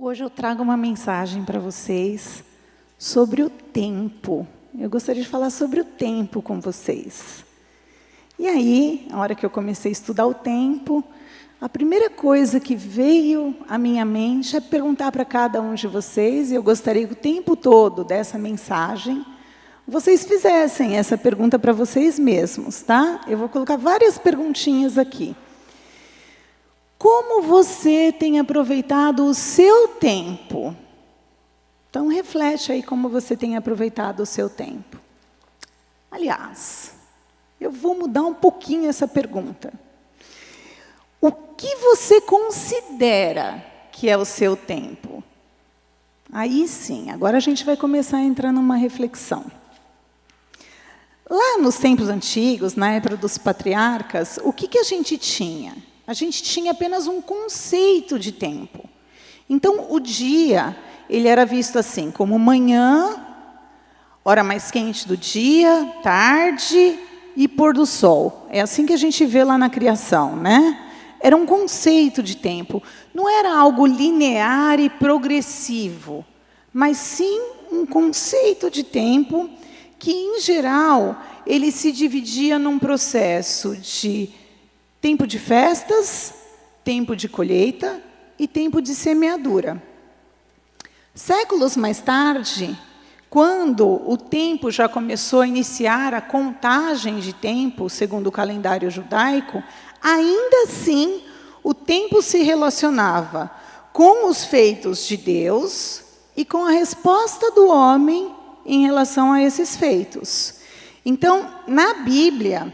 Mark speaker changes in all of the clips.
Speaker 1: Hoje eu trago uma mensagem para vocês sobre o tempo. Eu gostaria de falar sobre o tempo com vocês. E aí, a hora que eu comecei a estudar o tempo, a primeira coisa que veio à minha mente é perguntar para cada um de vocês, e eu gostaria que o tempo todo dessa mensagem, vocês fizessem essa pergunta para vocês mesmos, tá? Eu vou colocar várias perguntinhas aqui. Como você tem aproveitado o seu tempo? Então, reflete aí como você tem aproveitado o seu tempo. Aliás, eu vou mudar um pouquinho essa pergunta. O que você considera que é o seu tempo? Aí sim, agora a gente vai começar a entrar numa reflexão. Lá nos tempos antigos, na época dos patriarcas, o que a gente tinha? A gente tinha apenas um conceito de tempo. Então, o dia, ele era visto assim, como manhã, hora mais quente do dia, tarde e pôr do sol. É assim que a gente vê lá na criação, né? Era um conceito de tempo. Não era algo linear e progressivo, mas sim um conceito de tempo que, em geral, ele se dividia num processo de tempo de festas, tempo de colheita e tempo de semeadura. Séculos mais tarde, quando o tempo já começou a iniciar a contagem de tempo, segundo o calendário judaico, ainda assim o tempo se relacionava com os feitos de Deus e com a resposta do homem em relação a esses feitos. Então, na Bíblia,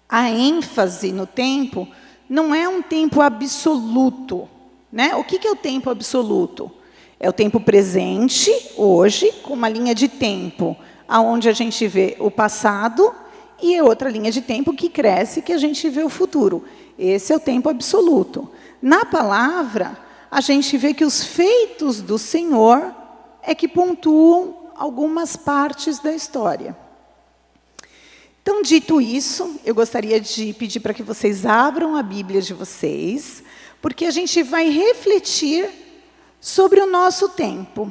Speaker 1: a ênfase no tempo não é um tempo absoluto, né? O que é o tempo absoluto? É o tempo presente, hoje, com uma linha de tempo, onde a gente vê o passado, e outra linha de tempo que cresce, que a gente vê o futuro. Esse é o tempo absoluto. Na palavra, a gente vê que os feitos do Senhor é que pontuam algumas partes da história. Então, dito isso, eu gostaria de pedir para que vocês abram a Bíblia de vocês, porque a gente vai refletir sobre o nosso tempo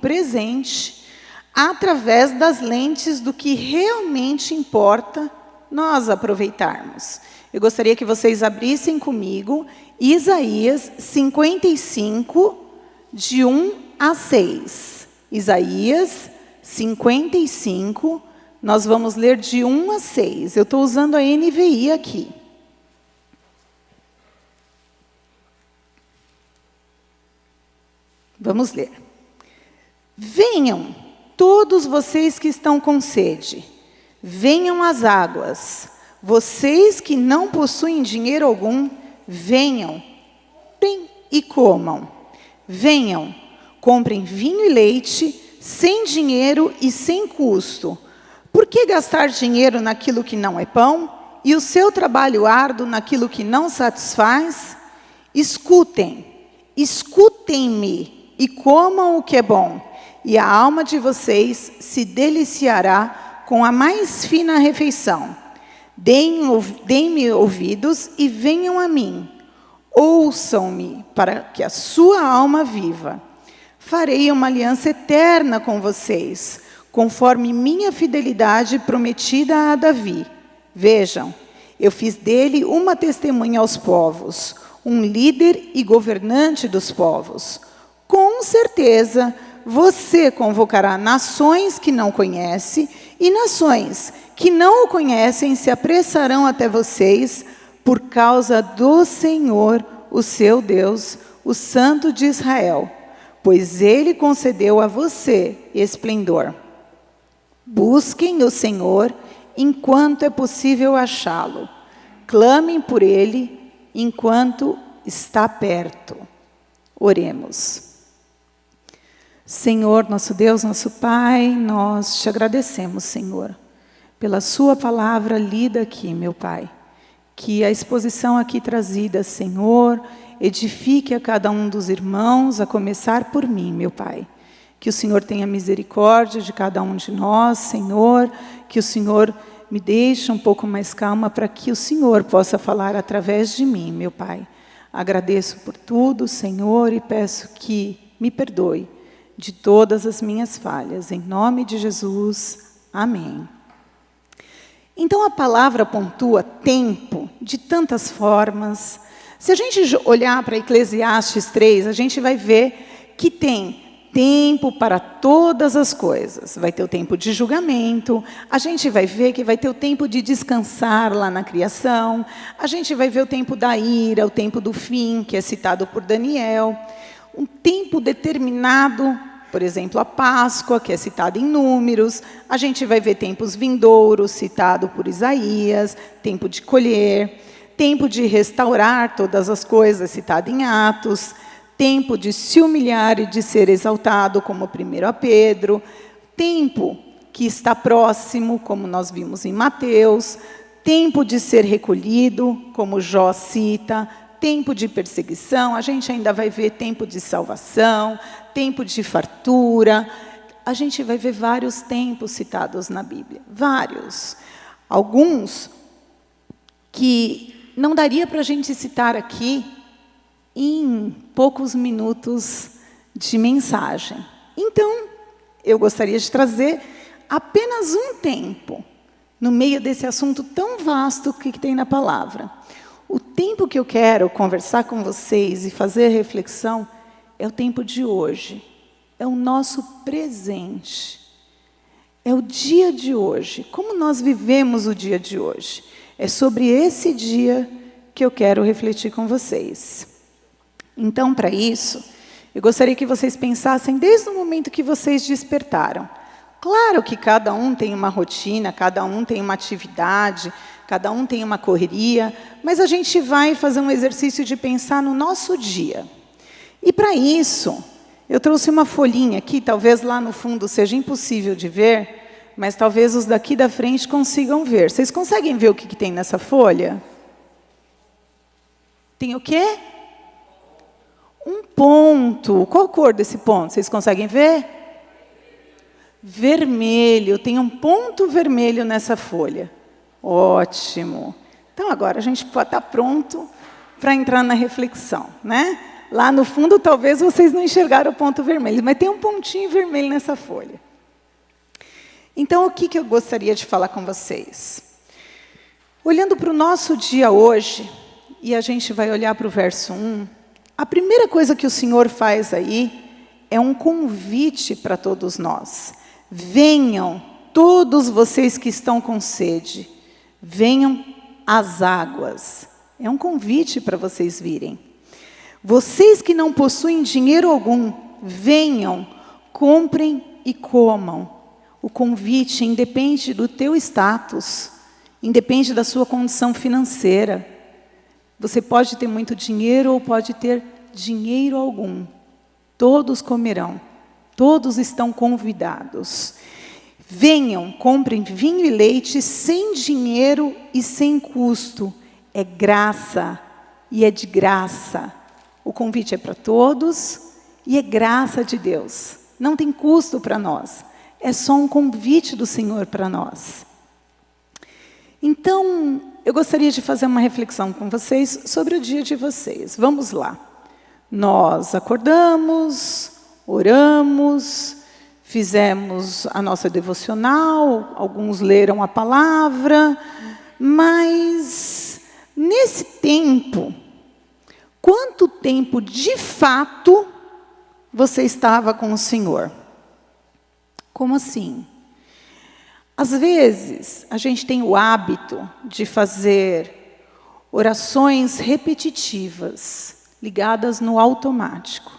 Speaker 1: presente, através das lentes do que realmente importa nós aproveitarmos. Eu gostaria que vocês abrissem comigo Isaías 55, de 1 a 6. Isaías 55, nós vamos ler de 1 a 6. Eu estou usando a NVI aqui. Vamos ler. Venham, todos vocês que estão com sede, venham às águas. Vocês que não possuem dinheiro algum, venham, comprem e comam. Venham, comprem vinho e leite, sem dinheiro e sem custo. Por que gastar dinheiro naquilo que não é pão, e o seu trabalho árduo naquilo que não satisfaz? Escutem-me, e comam o que é bom, e a alma de vocês se deliciará com a mais fina refeição. Deem-me ouvidos e venham a mim. Ouçam-me, para que a sua alma viva. Farei uma aliança eterna com vocês, conforme minha fidelidade prometida a Davi. Vejam, eu fiz dele uma testemunha aos povos, um líder e governante dos povos. Com certeza, você convocará nações que não conhece, e nações que não o conhecem se apressarão até vocês, por causa do Senhor, o seu Deus, o Santo de Israel. Pois Ele concedeu a você esplendor. Busquem o Senhor enquanto é possível achá-lo. Clamem por Ele enquanto está perto. Oremos. Senhor, nosso Deus, nosso Pai, nós te agradecemos, Senhor, pela sua palavra lida aqui, meu Pai. Que a exposição aqui trazida, Senhor, edifique a cada um dos irmãos, a começar por mim, meu Pai. Que o Senhor tenha misericórdia de cada um de nós, Senhor. Que o Senhor me deixe um pouco mais calma para que o Senhor possa falar através de mim, meu Pai. Agradeço por tudo, Senhor, e peço que me perdoe de todas as minhas falhas. Em nome de Jesus, amém. Então, a palavra pontua tempo de tantas formas. Se a gente olhar para Eclesiastes 3, a gente vai ver que tem tempo para todas as coisas. Vai ter o tempo de julgamento, a gente vai ver que vai ter o tempo de descansar lá na criação, a gente vai ver o tempo da ira, o tempo do fim, que é citado por Daniel, um tempo determinado, por exemplo, a Páscoa, que é citada em Números, a gente vai ver tempos vindouros, citado por Isaías, tempo de colher, tempo de restaurar todas as coisas, citado em Atos, tempo de se humilhar e de ser exaltado, como 1 Pedro, tempo que está próximo, como nós vimos em Mateus, tempo de ser recolhido, como Jó cita, tempo de perseguição, a gente ainda vai ver tempo de salvação, tempo de fartura, a gente vai ver vários tempos citados na Bíblia, vários. Alguns que não daria para a gente citar aqui, em poucos minutos de mensagem. Então, eu gostaria de trazer apenas um tempo, no meio desse assunto tão vasto que tem na palavra. O tempo que eu quero conversar com vocês e fazer reflexão é o tempo de hoje, é o nosso presente, é o dia de hoje, como nós vivemos o dia de hoje. É sobre esse dia que eu quero refletir com vocês. Então, para isso, eu gostaria que vocês pensassem desde o momento que vocês despertaram. Claro que cada um tem uma rotina, cada um tem uma atividade, cada um tem uma correria, mas a gente vai fazer um exercício de pensar no nosso dia. E para isso, eu trouxe uma folhinha aqui, talvez lá no fundo seja impossível de ver, mas talvez os daqui da frente consigam ver. Vocês conseguem ver o que tem nessa folha? Tem o quê? Um ponto. Qual a cor desse ponto? Vocês conseguem ver? Vermelho. Tem um ponto vermelho nessa folha. Ótimo. Então, agora a gente pode estar pronto para entrar na reflexão, né? Lá no fundo, talvez vocês não enxergaram o ponto vermelho, mas tem um pontinho vermelho nessa folha. Então, o que eu gostaria de falar com vocês? Olhando para o nosso dia hoje, e a gente vai olhar para o verso 1, a primeira coisa que o Senhor faz aí é um convite para todos nós. Venham, todos vocês que estão com sede, venham às águas. É um convite para vocês virem. Vocês que não possuem dinheiro algum, venham, comprem e comam. O convite independe do teu status, independe da sua condição financeira. Você pode ter muito dinheiro ou pode ter dinheiro algum. Todos comerão, todos estão convidados. Venham, comprem vinho e leite sem dinheiro e sem custo. É graça e é de graça. O convite é para todos e é graça de Deus. Não tem custo para nós. É só um convite do Senhor para nós. Então, eu gostaria de fazer uma reflexão com vocês sobre o dia de vocês. Vamos lá. Nós acordamos, oramos, fizemos a nossa devocional, alguns leram a palavra, mas nesse tempo, quanto tempo de fato você estava com o Senhor? Como assim? Às vezes, a gente tem o hábito de fazer orações repetitivas, ligadas no automático.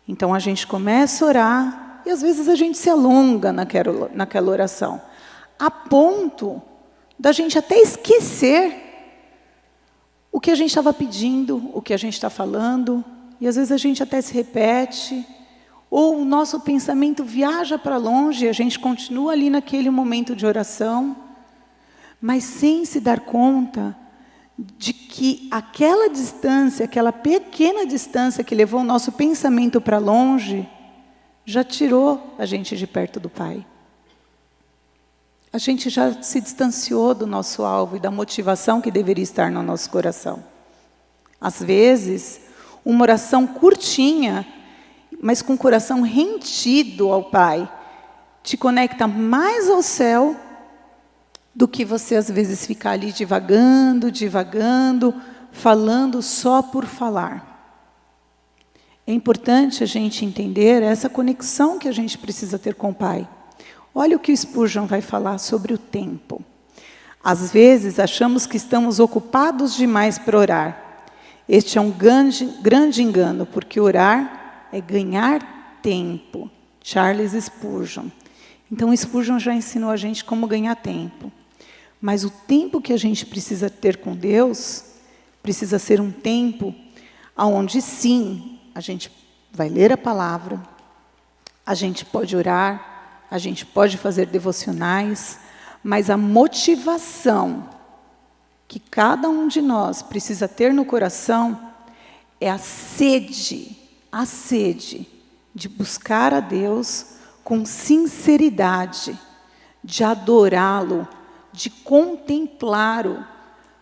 Speaker 1: Então, a gente começa a orar e, às vezes, a gente se alonga naquela oração, a ponto da gente até esquecer o que a gente estava pedindo, o que a gente está falando, e, às vezes, a gente até se repete, ou o nosso pensamento viaja para longe, e a gente continua ali naquele momento de oração, mas sem se dar conta de que aquela distância, aquela pequena distância que levou o nosso pensamento para longe, já tirou a gente de perto do Pai. A gente já se distanciou do nosso alvo e da motivação que deveria estar no nosso coração. Às vezes, uma oração curtinha, mas com o coração rendido ao Pai, te conecta mais ao céu do que você, às vezes, ficar ali divagando, falando só por falar. É importante a gente entender essa conexão que a gente precisa ter com o Pai. Olha o que o Spurgeon vai falar sobre o tempo. Às vezes, achamos que estamos ocupados demais para orar. Este é um grande engano, porque orar é ganhar tempo. Charles Spurgeon. Então, Spurgeon já ensinou a gente como ganhar tempo. Mas o tempo que a gente precisa ter com Deus, precisa ser um tempo onde, sim, a gente vai ler a palavra, a gente pode orar, a gente pode fazer devocionais, mas a motivação que cada um de nós precisa ter no coração é a sede de buscar a Deus com sinceridade, de adorá-lo, de contemplá-lo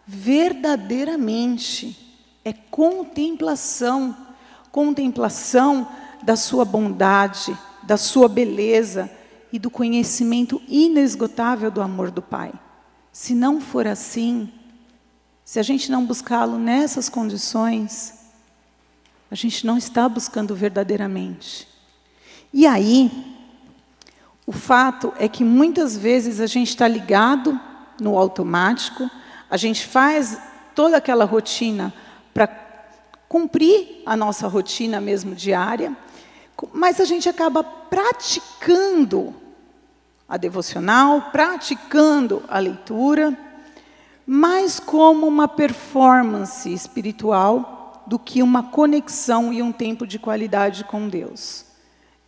Speaker 1: verdadeiramente. É contemplação da sua bondade, da sua beleza e do conhecimento inesgotável do amor do Pai. Se não for assim, se a gente não buscá-lo nessas condições, a gente não está buscando verdadeiramente. E aí, o fato é que muitas vezes a gente está ligado no automático, a gente faz toda aquela rotina para cumprir a nossa rotina mesmo diária, mas a gente acaba praticando a devocional, praticando a leitura, mais como uma performance espiritual do que uma conexão e um tempo de qualidade com Deus.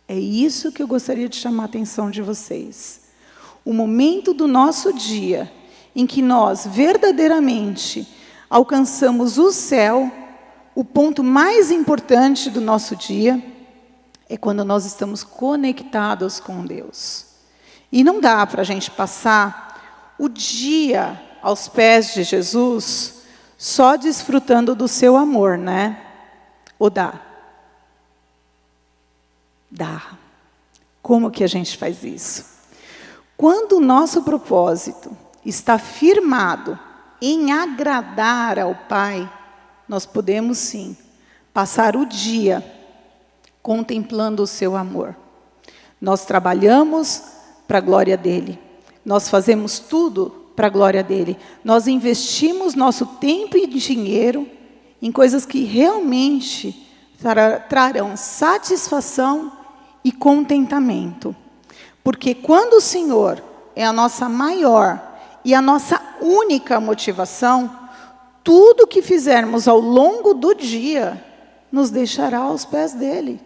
Speaker 1: É isso que eu gostaria de chamar a atenção de vocês. O momento do nosso dia em que nós verdadeiramente alcançamos o céu, o ponto mais importante do nosso dia é quando nós estamos conectados com Deus. E não dá para a gente passar o dia aos pés de Jesus só desfrutando do seu amor, né? Ou dá? Dá. Como que a gente faz isso? Quando o nosso propósito está firmado em agradar ao Pai, nós podemos sim passar o dia contemplando o seu amor. Nós trabalhamos para a glória dele. Nós fazemos tudo para a glória dele. Nós investimos nosso tempo e dinheiro em coisas que realmente trarão satisfação e contentamento. Porque quando o Senhor é a nossa maior e a nossa única motivação, tudo que fizermos ao longo do dia nos deixará aos pés dele.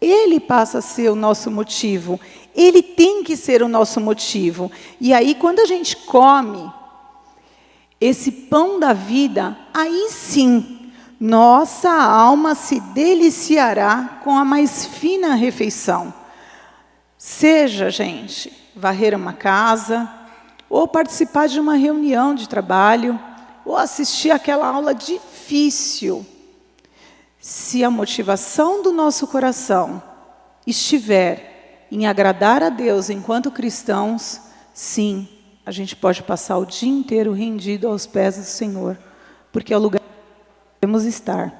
Speaker 1: Ele passa a ser o nosso motivo. Ele tem que ser o nosso motivo. E aí, quando a gente come esse pão da vida, aí sim, nossa alma se deliciará com a mais fina refeição. Seja, gente, varrer uma casa, ou participar de uma reunião de trabalho, ou assistir aquela aula difícil. Se a motivação do nosso coração estiver em agradar a Deus enquanto cristãos, sim, a gente pode passar o dia inteiro rendido aos pés do Senhor, porque é o lugar que devemos estar.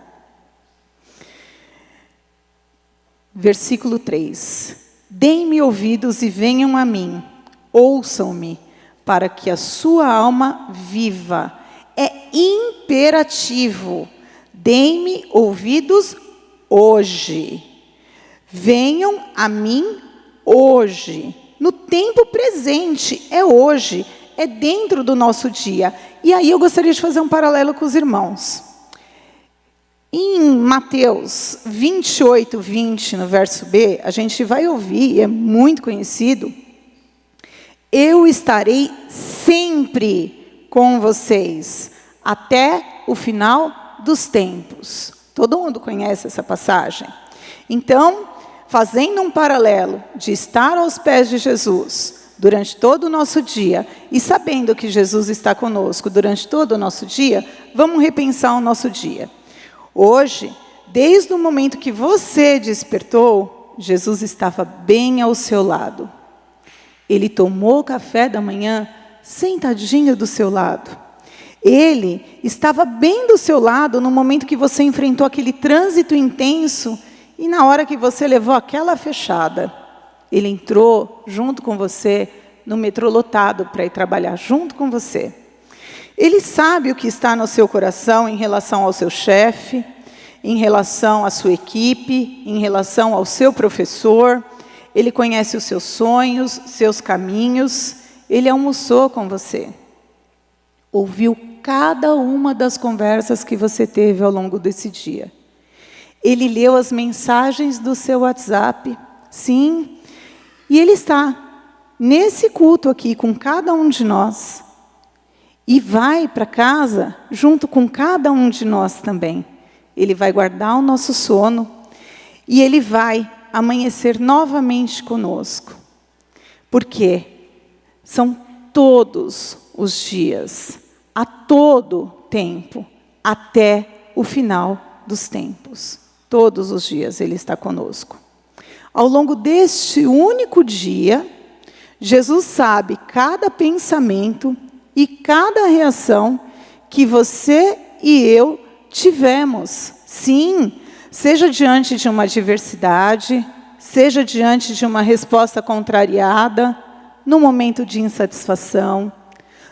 Speaker 1: Versículo 3. Deem-me ouvidos e venham a mim, ouçam-me, para que a sua alma viva. É imperativo. Deem-me ouvidos hoje. Venham a mim hoje. No tempo presente, é hoje, é dentro do nosso dia. E aí eu gostaria de fazer um paralelo com os irmãos. Em Mateus 28, 20, no verso B, a gente vai ouvir, e é muito conhecido: eu estarei sempre com vocês, até o final dos tempos. Todo mundo conhece essa passagem. Então, fazendo um paralelo de estar aos pés de Jesus durante todo o nosso dia, e sabendo que Jesus está conosco durante todo o nosso dia, vamos repensar o nosso dia. Hoje, desde o momento que você despertou, Jesus estava bem ao seu lado. Ele tomou o café da manhã sentadinho do seu lado. Ele estava bem do seu lado no momento que você enfrentou aquele trânsito intenso e na hora que você levou aquela fechada. Ele entrou junto com você no metrô lotado para ir trabalhar junto com você. Ele sabe o que está no seu coração em relação ao seu chefe, em relação à sua equipe, em relação ao seu professor. Ele conhece os seus sonhos, seus caminhos. Ele almoçou com você. Ouviu cada uma das conversas que você teve ao longo desse dia. Ele leu as mensagens do seu WhatsApp. Sim, e Ele está nesse culto aqui com cada um de nós. E vai para casa junto com cada um de nós também. Ele vai guardar o nosso sono e Ele vai amanhecer novamente conosco. Porque são todos os dias, a todo tempo, até o final dos tempos. Todos os dias Ele está conosco. Ao longo deste único dia, Jesus sabe cada pensamento e cada reação que você e eu tivemos. Sim, seja diante de uma adversidade, seja diante de uma resposta contrariada, no momento de insatisfação,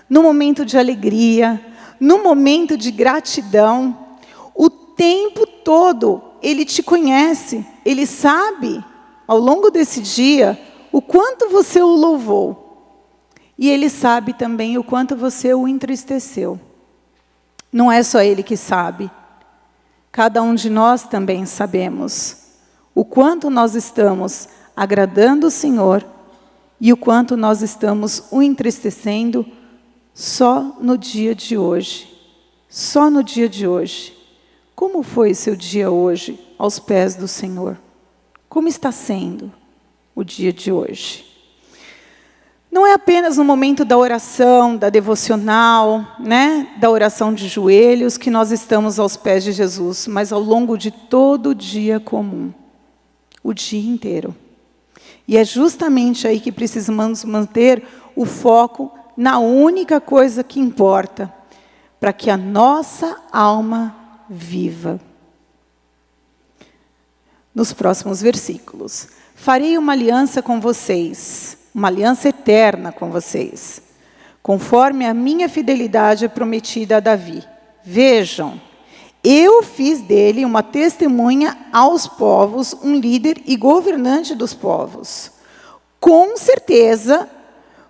Speaker 1: no momento de alegria, no momento de gratidão. O tempo todo Ele te conhece, Ele sabe, ao longo desse dia, o quanto você o louvou. E Ele sabe também o quanto você o entristeceu. Não é só Ele que sabe. Cada um de nós também sabemos o quanto nós estamos agradando o Senhor e o quanto nós estamos o entristecendo só no dia de hoje. Só no dia de hoje. Como foi seu dia hoje aos pés do Senhor? Como está sendo o dia de hoje? Não é apenas no momento da oração, da devocional, da oração de joelhos, que nós estamos aos pés de Jesus, mas ao longo de todo o dia comum, o dia inteiro. E é justamente aí que precisamos manter o foco na única coisa que importa, para que a nossa alma viva. Nos próximos versículos. Farei uma aliança com vocês, uma aliança eterna com vocês, conforme a minha fidelidade prometida a Davi. Vejam, eu fiz dele uma testemunha aos povos, um líder e governante dos povos. Com certeza,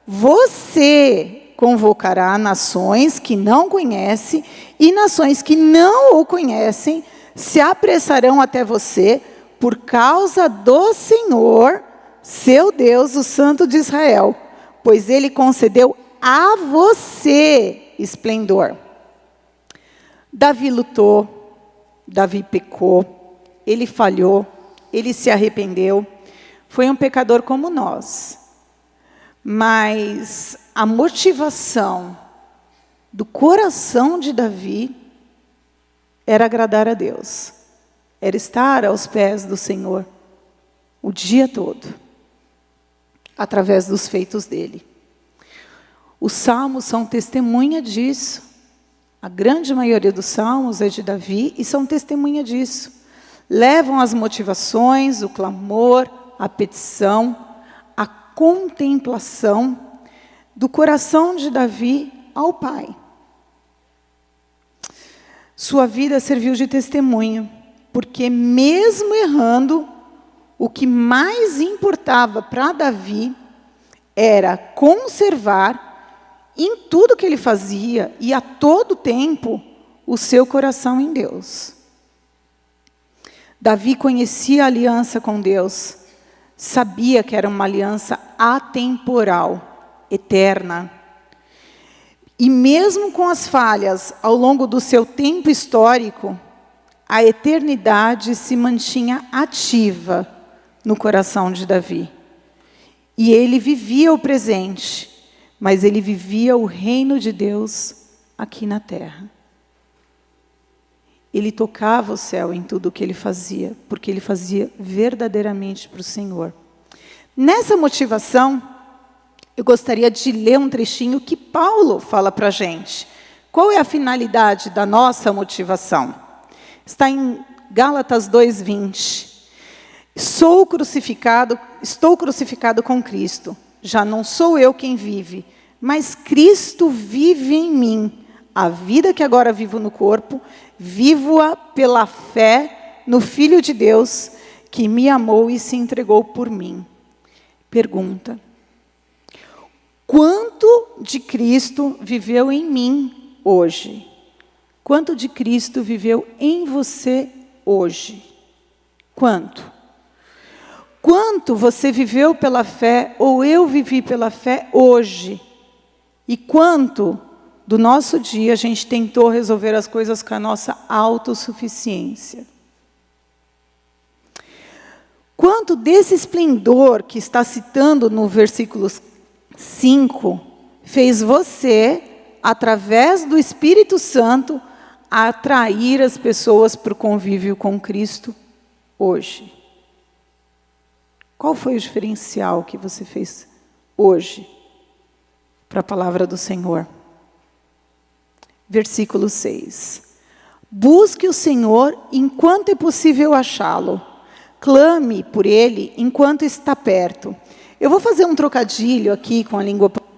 Speaker 1: você convocará nações que não conhece e nações que não o conhecem se apressarão até você por causa do Senhor, seu Deus, o Santo de Israel, pois Ele concedeu a você esplendor. Davi lutou, Davi pecou, ele falhou, ele se arrependeu, foi um pecador como nós. Mas a motivação do coração de Davi era agradar a Deus. Era estar aos pés do Senhor o dia todo, através dos feitos dele. Os salmos são testemunha disso. A grande maioria dos salmos é de Davi e são testemunha disso. Levam as motivações, o clamor, a petição, a contemplação do coração de Davi ao Pai. Sua vida serviu de testemunho, porque mesmo errando, o que mais importava para Davi era conservar, em tudo que ele fazia e a todo tempo, o seu coração em Deus. Davi conhecia a aliança com Deus, sabia que era uma aliança atemporal, eterna. E mesmo com as falhas ao longo do seu tempo histórico, a eternidade se mantinha ativa no coração de Davi. E ele vivia o presente, mas ele vivia o reino de Deus aqui na terra. ele tocava o céu em tudo o que ele fazia, porque ele fazia verdadeiramente para o Senhor. Nessa motivação, eu gostaria de ler um trechinho que Paulo fala para a gente. Qual é a finalidade da nossa motivação? Está em Gálatas 2:20. Estou crucificado com Cristo. Já não sou eu quem vive, mas Cristo vive em mim. A vida que agora vivo no corpo, vivo-a pela fé no Filho de Deus, que me amou e se entregou por mim. Pergunta: quanto de Cristo viveu em mim hoje? Quanto de Cristo viveu em você hoje? Quanto? Quanto você viveu pela fé, ou eu vivi pela fé hoje? E quanto do nosso dia a gente tentou resolver as coisas com a nossa autossuficiência? Quanto desse esplendor que está citando no versículo 5, fez você, através do Espírito Santo, atrair as pessoas para o convívio com Cristo hoje? Qual foi o diferencial que você fez hoje para a palavra do Senhor? Versículo 6. Busque o Senhor enquanto é possível achá-lo. Clame por Ele enquanto está perto. Eu vou fazer um trocadilho aqui com a língua portuguesa.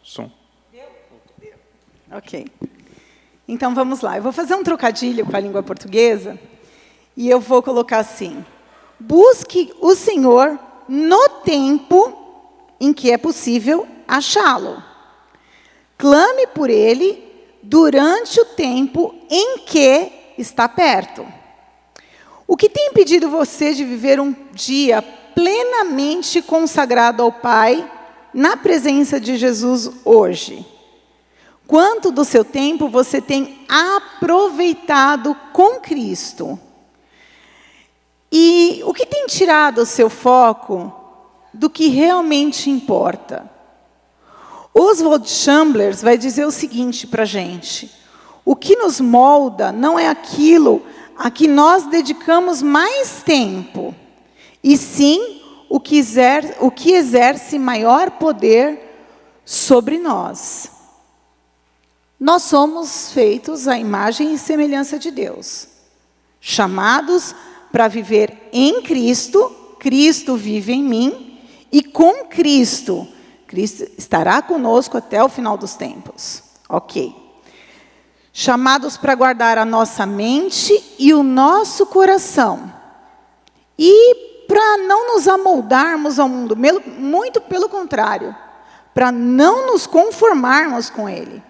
Speaker 2: Som.
Speaker 1: Ok. Então, vamos lá. Eu vou fazer um trocadilho com a língua portuguesa e eu vou colocar assim: busque o Senhor no tempo em que é possível achá-lo. Clame por Ele durante o tempo em que está perto. O que tem impedido você de viver um dia plenamente consagrado ao Pai, na presença de Jesus hoje? Quanto do seu tempo você tem aproveitado com Cristo? E o que tem tirado o seu foco do que realmente importa? Oswald Chambers vai dizer o seguinte para a gente: o que nos molda não é aquilo a que nós dedicamos mais tempo, e sim o que exerce maior poder sobre nós. Nós somos feitos à imagem e semelhança de Deus, chamados para viver em Cristo. Cristo vive em mim, e com Cristo, Cristo estará conosco até o final dos tempos. Ok. Chamados para guardar a nossa mente e o nosso coração, e para não nos amoldarmos ao mundo, muito pelo contrário, para não nos conformarmos com ele.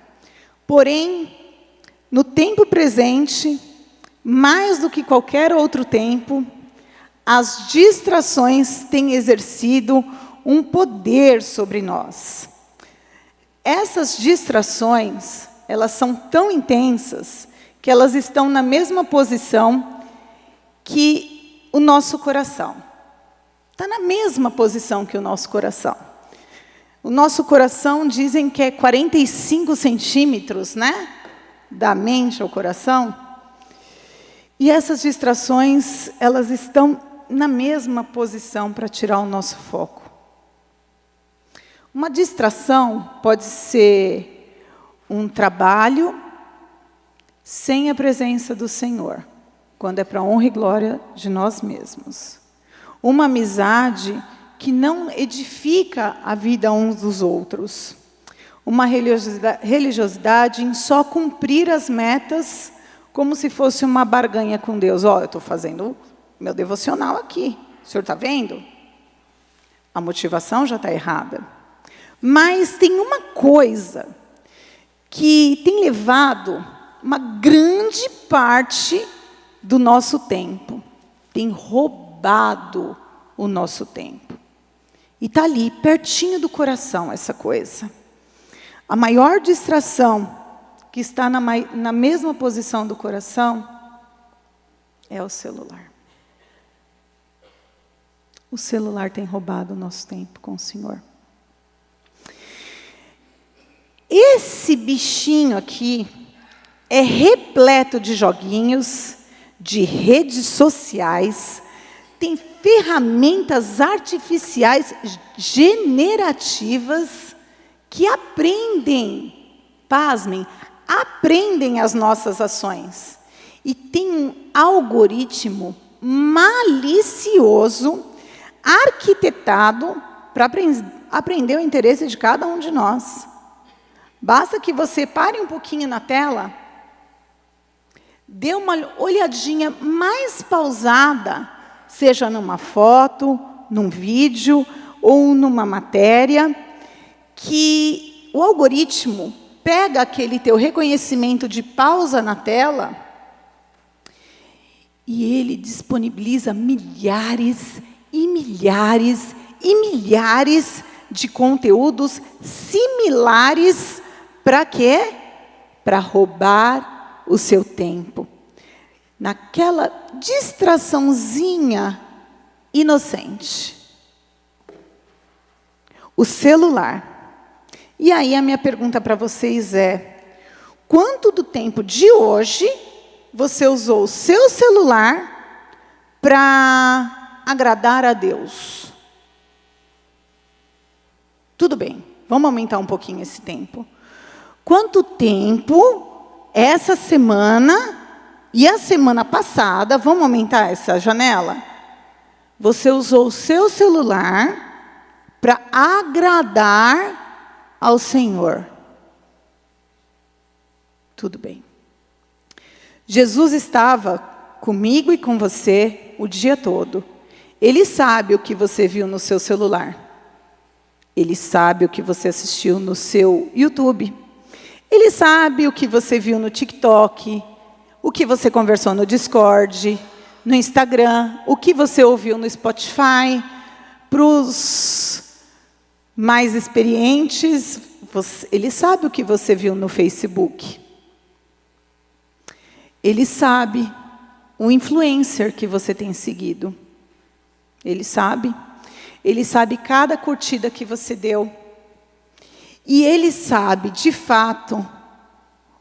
Speaker 1: Porém, no tempo presente, mais do que qualquer outro tempo, as distrações têm exercido um poder sobre nós. Essas distrações, elas são tão intensas que elas estão na mesma posição que o nosso coração. Está na mesma posição que o nosso coração. O nosso coração, dizem que é 45 centímetros, né? Da mente ao coração. E essas distrações, elas estão na mesma posição para tirar o nosso foco. Uma distração pode ser um trabalho sem a presença do Senhor, quando é para a honra e glória de nós mesmos. Uma amizade que não edifica a vida uns dos outros. Uma religiosidade em só cumprir as metas como se fosse uma barganha com Deus. Ó, eu estou fazendo meu devocional aqui. O senhor está vendo? A motivação já está errada. Mas tem uma coisa que tem levado uma grande parte do nosso tempo. Tem roubado o nosso tempo. E está ali, pertinho do coração, essa coisa. A maior distração que está na mesma posição do coração é o celular. O celular tem roubado o nosso tempo com o Senhor. Esse bichinho aqui é repleto de joguinhos, de redes sociais, tem ferramentas artificiais generativas que aprendem, pasmem, aprendem as nossas ações. E tem um algoritmo malicioso, arquitetado, para aprender o interesse de cada um de nós. Basta que você pare um pouquinho na tela, dê uma olhadinha mais pausada, seja numa foto, num vídeo ou numa matéria, que o algoritmo pega aquele teu reconhecimento de pausa na tela e ele disponibiliza milhares e milhares e milhares de conteúdos similares. Para quê? Para roubar o seu tempo. Naquela distraçãozinha inocente. O celular. E aí a minha pergunta para vocês é: quanto do tempo de hoje você usou o seu celular para agradar a Deus? Tudo bem, vamos aumentar um pouquinho esse tempo. Quanto tempo, essa semana e a semana passada, vamos aumentar essa janela? Você usou o seu celular para agradar ao Senhor. Tudo bem. Jesus estava comigo e com você o dia todo. Ele sabe o que você viu no seu celular. Ele sabe o que você assistiu no seu YouTube. Ele sabe o que você viu no TikTok, o que você conversou no Discord, no Instagram, o que você ouviu no Spotify. Para os mais experientes, ele sabe o que você viu no Facebook. Ele sabe o influencer que você tem seguido. Ele sabe cada curtida que você deu. E ele sabe, de fato,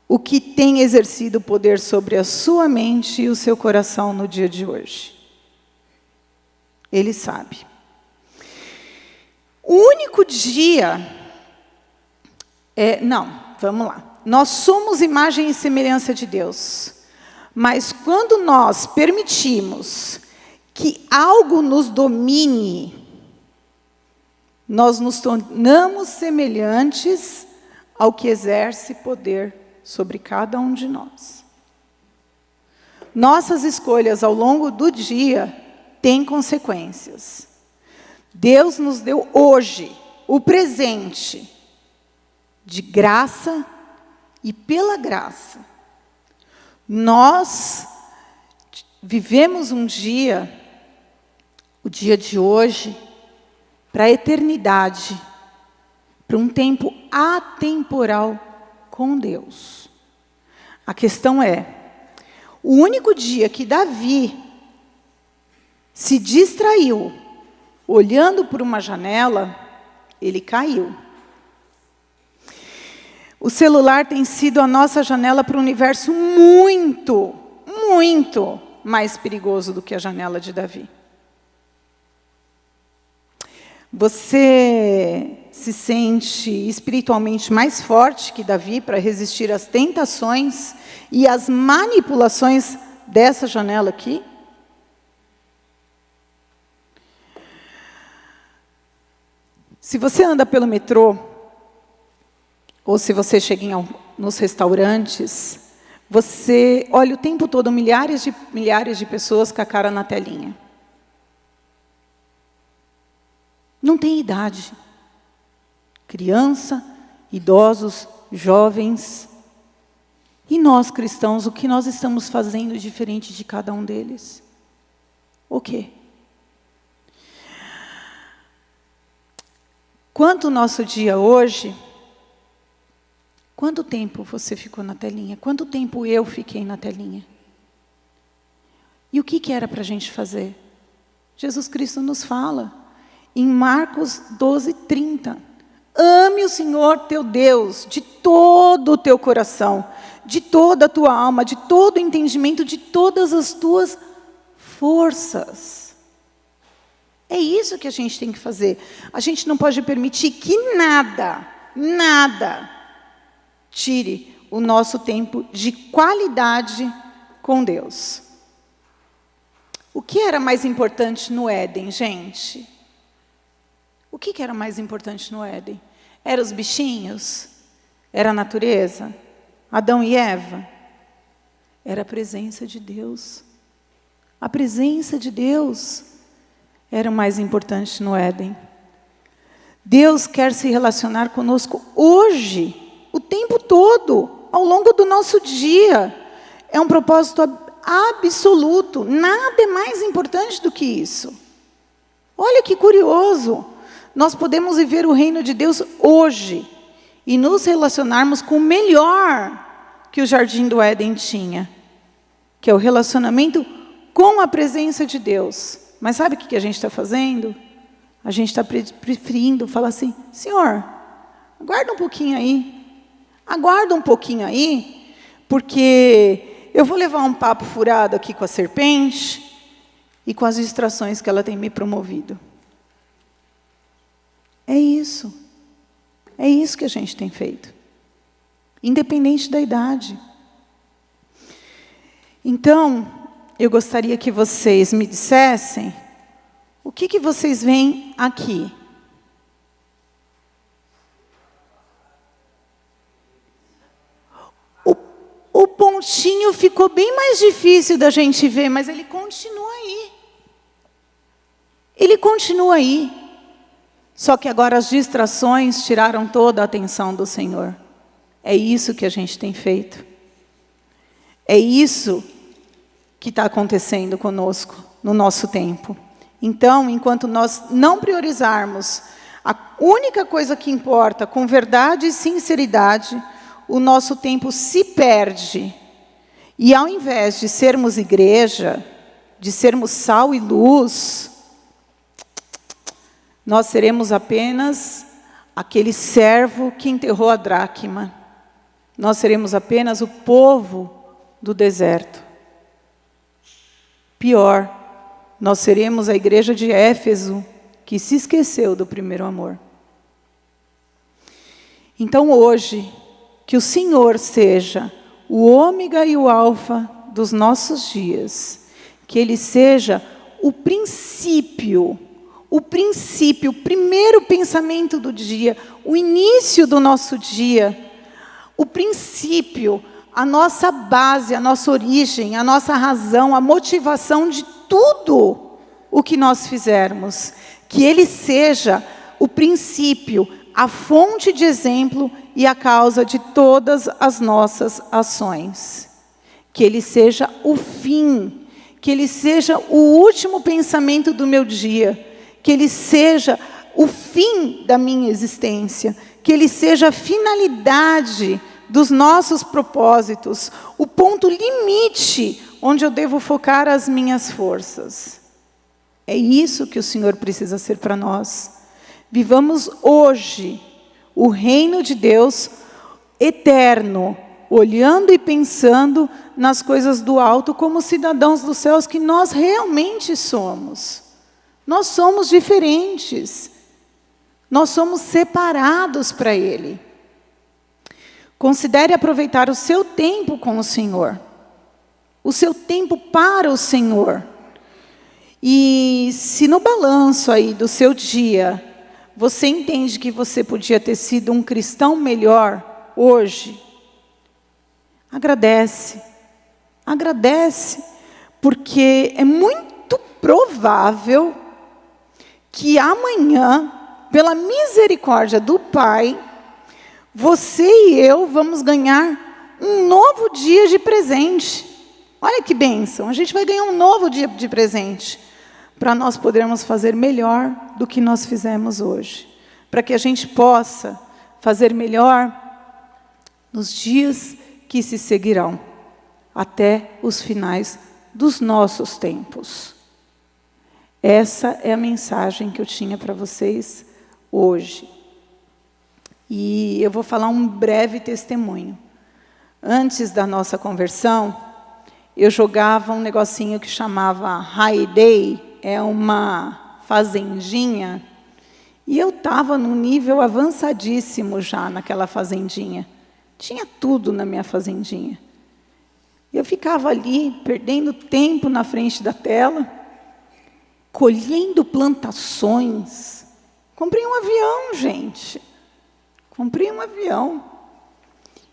Speaker 1: o que tem exercido poder sobre a sua mente e o seu coração no dia de hoje. Ele sabe. O único dia... vamos lá. Nós somos imagem e semelhança de Deus. Mas quando nós permitimos que algo nos domine, nós nos tornamos semelhantes ao que exerce poder sobre cada um de nós. Nossas escolhas ao longo do dia têm consequências. Deus nos deu hoje o presente de graça e pela graça. Nós vivemos um dia, o dia de hoje, para a eternidade, para um tempo atemporal com Deus. A questão é, o único dia que Davi se distraiu, olhando por uma janela, ele caiu. O celular tem sido a nossa janela para um universo muito, muito mais perigoso do que a janela de Davi. Você se sente espiritualmente mais forte que Davi para resistir às tentações e às manipulações dessa janela aqui? Se você anda pelo metrô, ou se você chega nos restaurantes, você olha o tempo todo milhares de pessoas com a cara na telinha. Não tem idade. Criança, idosos, jovens. E nós, cristãos, o que nós estamos fazendo diferente de cada um deles? O quê? Quanto o nosso dia hoje, quanto tempo você ficou na telinha? Quanto tempo eu fiquei na telinha? E o que era para a gente fazer? Jesus Cristo nos fala, em Marcos 12:30. Ame o Senhor teu Deus de todo o teu coração, de toda a tua alma, de todo o entendimento, de todas as tuas forças. É isso que a gente tem que fazer. A gente não pode permitir que nada tire o nosso tempo de qualidade com Deus. O que era mais importante no Éden, gente? O que era mais importante no Éden? Eram os bichinhos? Era a natureza? Adão e Eva? Era a presença de Deus. A presença de Deus era o mais importante no Éden. Deus quer se relacionar conosco hoje, o tempo todo, ao longo do nosso dia. É um propósito absoluto. Nada é mais importante do que isso. Olha que curioso. Nós podemos viver o reino de Deus hoje e nos relacionarmos com o melhor que o Jardim do Éden tinha, que é o relacionamento com a presença de Deus. Mas sabe o que a gente está fazendo? A gente está preferindo falar assim, Senhor, aguarda um pouquinho aí, porque eu vou levar um papo furado aqui com a serpente e com as distrações que ela tem me promovido. É isso que a gente tem feito, independente da idade. Então, eu gostaria que vocês me dissessem, o que vocês veem aqui? O pontinho ficou bem mais difícil da gente ver, mas ele continua aí. Ele continua aí. Só que agora as distrações tiraram toda a atenção do Senhor. É isso que a gente tem feito. É isso que está acontecendo conosco no nosso tempo. Então, enquanto nós não priorizarmos a única coisa que importa com verdade e sinceridade, o nosso tempo se perde. E ao invés de sermos igreja, de sermos sal e luz, nós seremos apenas aquele servo que enterrou a dracma. Nós seremos apenas o povo do deserto. Pior, nós seremos a igreja de Éfeso, que se esqueceu do primeiro amor. Então hoje, que o Senhor seja o ômega e o alfa dos nossos dias, que Ele seja o princípio, o primeiro pensamento do dia, o início do nosso dia, o princípio, a nossa base, a nossa origem, a nossa razão, a motivação de tudo o que nós fizermos. Que Ele seja o princípio, a fonte de exemplo e a causa de todas as nossas ações. Que Ele seja o fim, que Ele seja o último pensamento do meu dia, que Ele seja o fim da minha existência, que Ele seja a finalidade dos nossos propósitos, o ponto limite onde eu devo focar as minhas forças. É isso que o Senhor precisa ser para nós. Vivamos hoje o reino de Deus eterno, olhando e pensando nas coisas do alto como cidadãos dos céus que nós realmente somos. Nós somos diferentes. Nós somos separados para Ele. Considere aproveitar o seu tempo com o Senhor. O seu tempo para o Senhor. E se no balanço aí do seu dia, Você entende que você podia ter sido um cristão melhor hoje? Agradece. Agradece, porque é muito provável que amanhã, pela misericórdia do Pai, você e eu vamos ganhar um novo dia de presente. Olha que bênção, a gente vai ganhar um novo dia de presente, para nós podermos fazer melhor do que nós fizemos hoje. Para que a gente possa fazer melhor nos dias que se seguirão, até os finais dos nossos tempos. Essa é a mensagem que eu tinha para vocês hoje. E eu vou falar um breve testemunho. Antes da nossa conversão, eu jogava um negocinho que chamava High Day, é uma fazendinha, e eu estava num nível avançadíssimo já naquela fazendinha. Tinha tudo na minha fazendinha. Eu ficava ali, perdendo tempo na frente da tela, colhendo plantações. Comprei um avião, gente. Comprei um avião.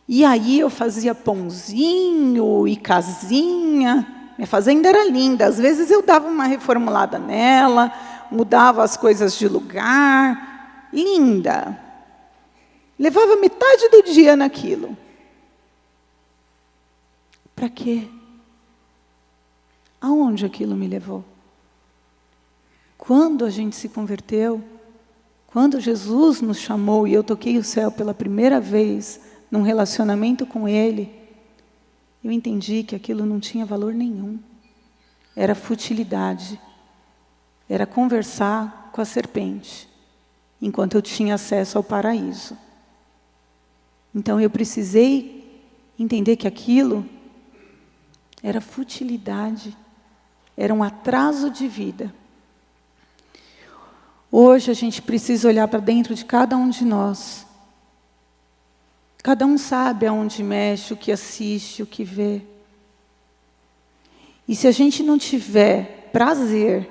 Speaker 1: E aí eu fazia pãozinho e casinha. Minha fazenda era linda. Às vezes eu dava uma reformulada nela, mudava as coisas de lugar. Linda. Levava metade do dia naquilo. Para quê? Aonde aquilo me levou? Quando a gente se converteu, quando Jesus nos chamou e eu toquei o céu pela primeira vez num relacionamento com Ele, eu entendi que aquilo não tinha valor nenhum. Era futilidade. Era conversar com a serpente, enquanto eu tinha acesso ao paraíso. Então eu precisei entender que aquilo era futilidade, era um atraso de vida. Hoje a gente precisa olhar para dentro de cada um de nós. Cada um sabe aonde mexe, o que assiste, o que vê. E se a gente não tiver prazer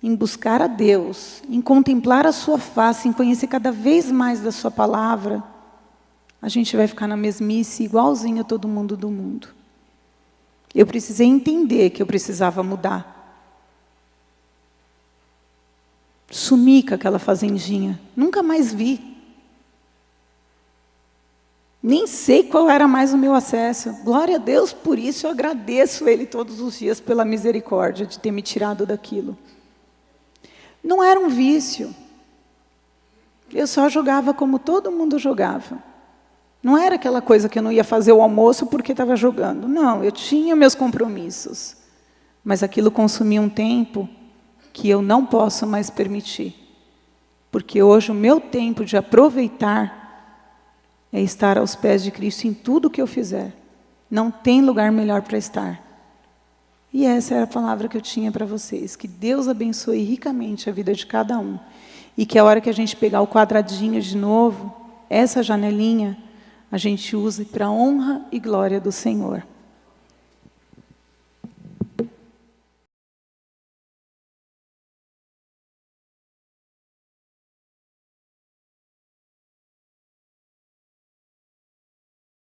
Speaker 1: em buscar a Deus, em contemplar a sua face, em conhecer cada vez mais da sua palavra, a gente vai ficar na mesmice, igualzinho a todo mundo do mundo. Eu precisei entender que eu precisava mudar. Sumi com aquela fazendinha. Nunca mais vi. Nem sei qual era mais o meu acesso. Glória a Deus por isso, eu agradeço Ele todos os dias pela misericórdia de ter me tirado daquilo. Não era um vício. Eu só jogava como todo mundo jogava. Não era aquela coisa que eu não ia fazer o almoço porque estava jogando. Não, eu tinha meus compromissos. Mas aquilo consumia um tempo que eu não posso mais permitir. Porque hoje o meu tempo de aproveitar é estar aos pés de Cristo em tudo que eu fizer. Não tem lugar melhor para estar. E essa era a palavra que eu tinha para vocês. Que Deus abençoe ricamente a vida de cada um. E que a hora que a gente pegar o quadradinho de novo, essa janelinha, a gente use para a honra e glória do Senhor.